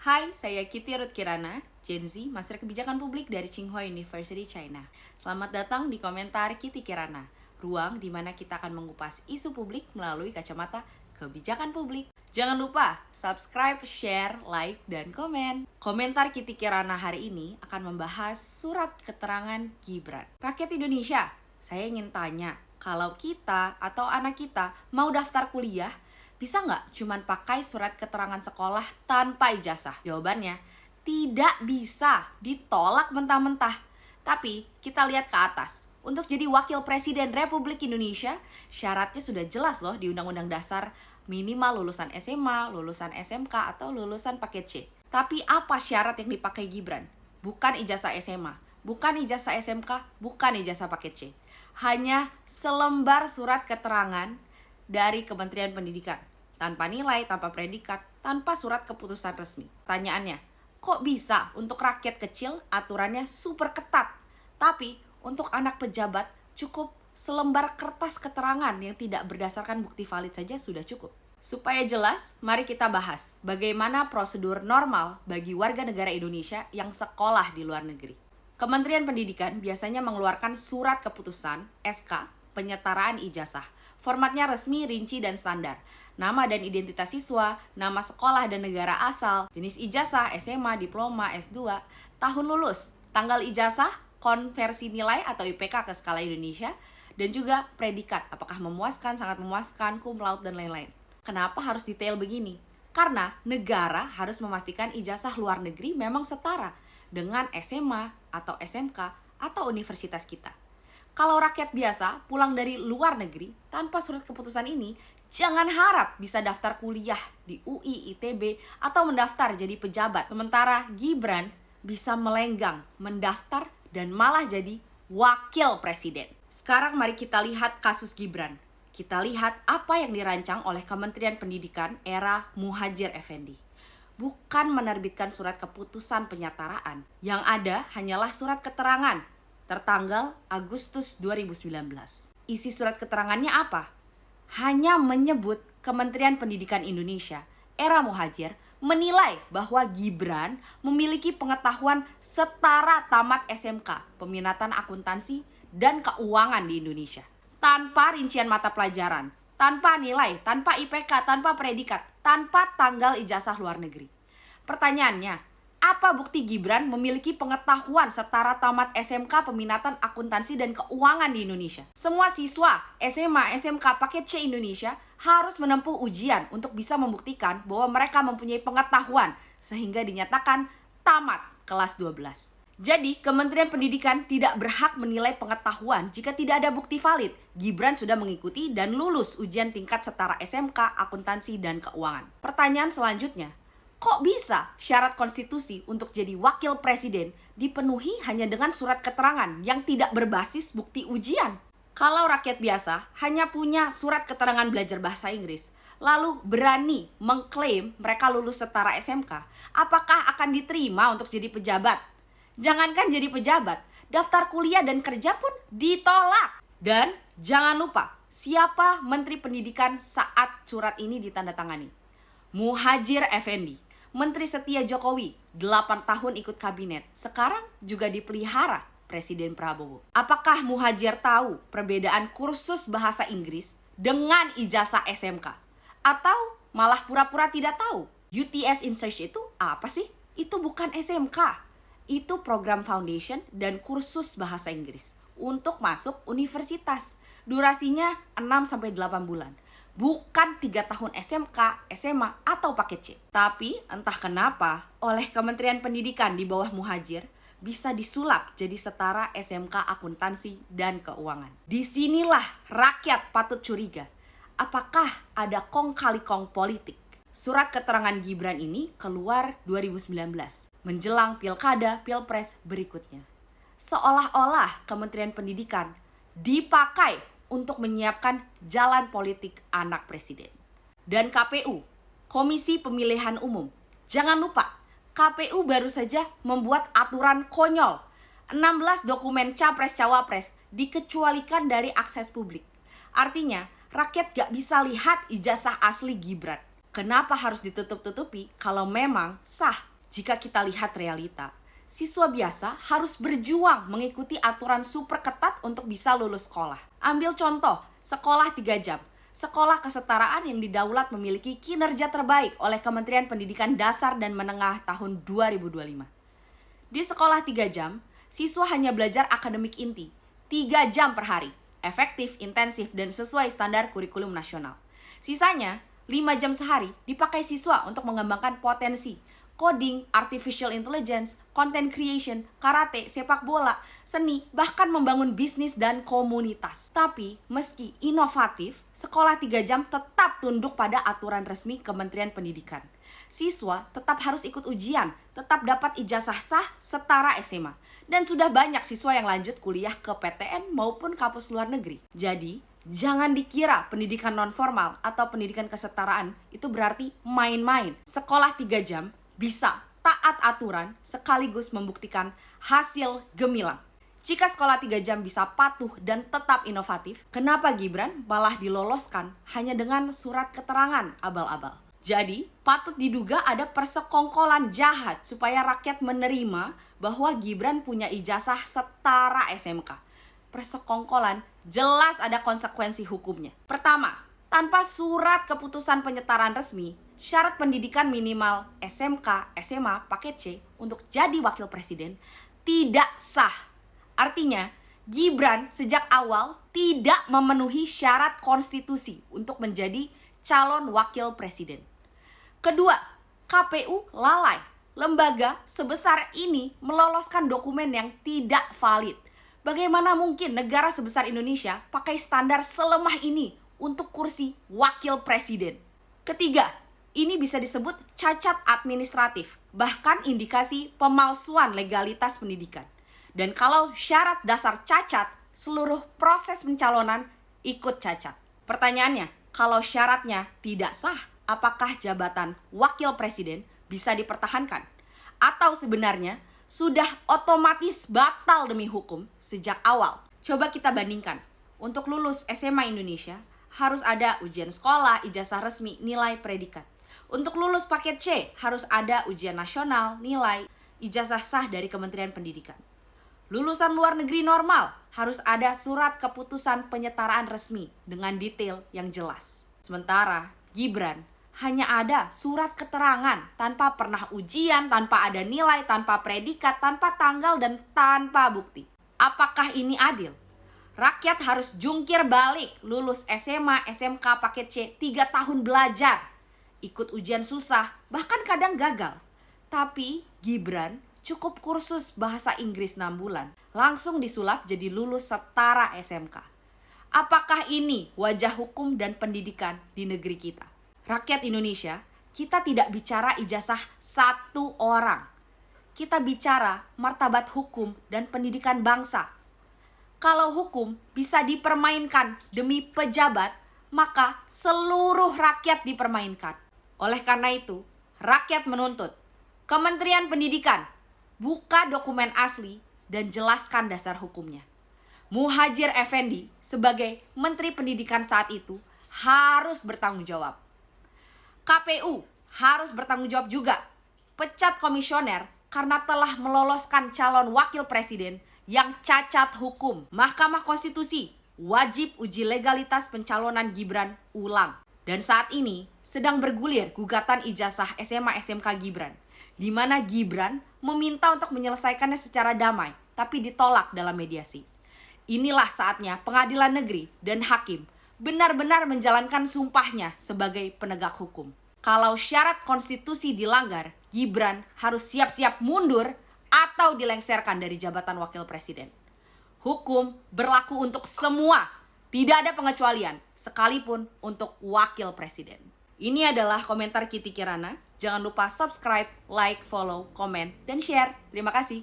Hai, saya Kitty Ruth Kirana, Gen Z, Master Kebijakan Publik dari Tsinghua University, China. Selamat datang di komentar Kitty Kirana, ruang di mana kita akan mengupas isu publik melalui kacamata kebijakan publik. Jangan lupa subscribe, share, like, dan komen. Komentar Kitty Kirana hari ini akan membahas surat keterangan Gibran. Rakyat Indonesia, saya ingin tanya, kalau kita atau anak kita mau daftar kuliah, bisa nggak cuman pakai surat keterangan sekolah tanpa ijazah? Jawabannya, tidak bisa, ditolak mentah-mentah. Tapi kita lihat ke atas. Untuk jadi wakil presiden Republik Indonesia, syaratnya sudah jelas loh di Undang-Undang Dasar, minimal lulusan SMA, lulusan SMK, atau lulusan paket C. Tapi apa syarat yang dipakai Gibran? Bukan ijazah SMA, bukan ijazah SMK, bukan ijazah paket C. Hanya selembar surat keterangan dari Kementerian Pendidikan, tanpa nilai, tanpa predikat, tanpa surat keputusan resmi. Pertanyaannya, kok bisa untuk rakyat kecil aturannya super ketat, tapi untuk anak pejabat cukup selembar kertas keterangan yang tidak berdasarkan bukti valid saja sudah cukup? Supaya jelas, mari kita bahas bagaimana prosedur normal bagi warga negara Indonesia yang sekolah di luar negeri. Kementerian Pendidikan biasanya mengeluarkan surat keputusan (SK) penyetaraan ijazah. Formatnya resmi, rinci, dan standar. Nama dan identitas siswa, nama sekolah dan negara asal, jenis ijazah, SMA, diploma, S2, tahun lulus, tanggal ijazah, konversi nilai atau IPK ke skala Indonesia, dan juga predikat, apakah memuaskan, sangat memuaskan, cum laude, dan lain-lain. Kenapa harus detail begini? Karena negara harus memastikan ijazah luar negeri memang setara dengan SMA atau SMK atau universitas kita. Kalau rakyat biasa pulang dari luar negeri tanpa surat keputusan ini, jangan harap bisa daftar kuliah di UI, ITB, atau mendaftar jadi pejabat. Sementara Gibran bisa melenggang, mendaftar, dan malah jadi wakil presiden. Sekarang mari kita lihat kasus Gibran. Kita lihat apa yang dirancang oleh Kementerian Pendidikan era Muhadjir Effendi. Bukan menerbitkan surat keputusan penyetaraan. Yang ada hanyalah surat keterangan tertanggal Agustus 2019. Isi surat keterangannya apa? Hanya menyebut Kementerian Pendidikan Indonesia era Muhadjir menilai bahwa Gibran memiliki pengetahuan setara tamat SMK, peminatan akuntansi dan keuangan di Indonesia. Tanpa rincian mata pelajaran, tanpa nilai, tanpa IPK, tanpa predikat, tanpa tanggal ijazah luar negeri. Pertanyaannya, apa bukti Gibran memiliki pengetahuan setara tamat SMK peminatan akuntansi dan keuangan di Indonesia? Semua siswa SMA, SMK, paket C Indonesia harus menempuh ujian untuk bisa membuktikan bahwa mereka mempunyai pengetahuan sehingga dinyatakan tamat kelas 12. Jadi, Kementerian Pendidikan tidak berhak menilai pengetahuan jika tidak ada bukti valid. Gibran sudah mengikuti dan lulus ujian tingkat setara SMK, akuntansi, dan keuangan. Pertanyaan selanjutnya, kok bisa syarat konstitusi untuk jadi wakil presiden dipenuhi hanya dengan surat keterangan yang tidak berbasis bukti ujian? Kalau rakyat biasa hanya punya surat keterangan belajar bahasa Inggris, lalu berani mengklaim mereka lulus setara SMK, apakah akan diterima untuk jadi pejabat? Jangankan jadi pejabat, daftar kuliah dan kerja pun ditolak. Dan jangan lupa, siapa Menteri Pendidikan saat surat ini ditandatangani? Muhadjir Effendi. Menteri setia Jokowi, 8 tahun ikut kabinet, sekarang juga dipelihara Presiden Prabowo. Apakah Muhadjir tahu perbedaan kursus bahasa Inggris dengan ijazah SMK? Atau malah pura-pura tidak tahu? UTS in Search itu apa sih? Itu bukan SMK. Itu program foundation dan kursus bahasa Inggris untuk masuk universitas. Durasinya 6-8 bulan. Bukan 3 tahun SMK, SMA, atau paket C. Tapi entah kenapa oleh Kementerian Pendidikan di bawah Muhadjir bisa disulap jadi setara SMK akuntansi dan keuangan. Disinilah rakyat patut curiga. Apakah ada kong kali kong politik? Surat keterangan Gibran ini keluar 2019, menjelang pilkada, pilpres berikutnya. Seolah-olah Kementerian Pendidikan dipakai untuk menyiapkan jalan politik anak presiden. Dan KPU, Komisi Pemilihan Umum. Jangan lupa, KPU baru saja membuat aturan konyol. 16 dokumen Capres-Cawapres dikecualikan dari akses publik. Artinya, rakyat gak bisa lihat ijazah asli Gibran. Kenapa harus ditutup-tutupi kalau memang sah? Jika kita lihat realita, siswa biasa harus berjuang mengikuti aturan super ketat untuk bisa lulus sekolah. Ambil contoh, sekolah 3 jam. Sekolah kesetaraan yang didaulat memiliki kinerja terbaik oleh Kementerian Pendidikan Dasar dan Menengah tahun 2025. Di sekolah 3 jam, siswa hanya belajar akademik inti, 3 jam per hari, efektif, intensif, dan sesuai standar kurikulum nasional. Sisanya, 5 jam sehari dipakai siswa untuk mengembangkan potensi, coding, artificial intelligence, content creation, karate, sepak bola, seni, bahkan membangun bisnis dan komunitas. Tapi, meski inovatif, sekolah 3 jam tetap tunduk pada aturan resmi Kementerian Pendidikan. Siswa tetap harus ikut ujian, tetap dapat ijazah sah setara SMA. Dan sudah banyak siswa yang lanjut kuliah ke PTN maupun kampus luar negeri. Jadi, jangan dikira pendidikan non-formal atau pendidikan kesetaraan itu berarti main-main. Sekolah 3 jam bisa taat aturan sekaligus membuktikan hasil gemilang. Jika sekolah 3 jam bisa patuh dan tetap inovatif, kenapa Gibran malah diloloskan hanya dengan surat keterangan abal-abal? Jadi, patut diduga ada persekongkolan jahat supaya rakyat menerima bahwa Gibran punya ijazah setara SMK. Persekongkolan jelas ada konsekuensi hukumnya. Pertama, tanpa surat keputusan penyetaraan resmi, syarat pendidikan minimal SMK, SMA, paket C untuk jadi wakil presiden tidak sah. Artinya, Gibran sejak awal tidak memenuhi syarat konstitusi untuk menjadi calon wakil presiden. Kedua, KPU lalai. Lembaga sebesar ini meloloskan dokumen yang tidak valid. Bagaimana mungkin negara sebesar Indonesia pakai standar selemah ini untuk kursi wakil presiden? Ketiga, ini bisa disebut cacat administratif, bahkan indikasi pemalsuan legalitas pendidikan. Dan kalau syarat dasar cacat, seluruh proses pencalonan ikut cacat. Pertanyaannya, kalau syaratnya tidak sah, apakah jabatan wakil presiden bisa dipertahankan? Atau sebenarnya sudah otomatis batal demi hukum sejak awal? Coba kita bandingkan. Untuk lulus SMA Indonesia, harus ada ujian sekolah, ijazah resmi, nilai predikat. Untuk lulus paket C, harus ada ujian nasional, nilai, ijazah sah dari Kementerian Pendidikan. Lulusan luar negeri normal, harus ada surat keputusan penyetaraan resmi dengan detail yang jelas. Sementara Gibran hanya ada surat keterangan tanpa pernah ujian, tanpa ada nilai, tanpa predikat, tanpa tanggal, dan tanpa bukti. Apakah ini adil? Rakyat harus jungkir balik, lulus SMA, SMK, paket C, 3 tahun belajar. Ikut ujian susah, bahkan kadang gagal. Tapi Gibran cukup kursus bahasa Inggris 6 bulan, langsung disulap jadi lulus setara SMK. Apakah ini wajah hukum dan pendidikan di negeri kita? Rakyat Indonesia, kita tidak bicara ijazah satu orang. Kita bicara martabat hukum dan pendidikan bangsa. Kalau hukum bisa dipermainkan demi pejabat, maka seluruh rakyat dipermainkan. Oleh karena itu, rakyat menuntut Kementerian Pendidikan buka dokumen asli dan jelaskan dasar hukumnya. Muhadjir Effendi sebagai Menteri Pendidikan saat itu harus bertanggung jawab. KPU harus bertanggung jawab juga. Pecat komisioner karena telah meloloskan calon wakil presiden yang cacat hukum. Mahkamah Konstitusi wajib uji legalitas pencalonan Gibran ulang. Dan saat ini sedang bergulir gugatan ijazah SMA SMK Gibran, di mana Gibran meminta untuk menyelesaikannya secara damai, tapi ditolak dalam mediasi. Inilah saatnya pengadilan negeri dan hakim benar-benar menjalankan sumpahnya sebagai penegak hukum. Kalau syarat konstitusi dilanggar, Gibran harus siap-siap mundur atau dilengsarkan dari jabatan wakil presiden. Hukum berlaku untuk semua, tidak ada pengecualian, sekalipun untuk wakil presiden. Ini adalah komentar Kitty Kirana. Jangan lupa subscribe, like, follow, komen, dan share. Terima kasih.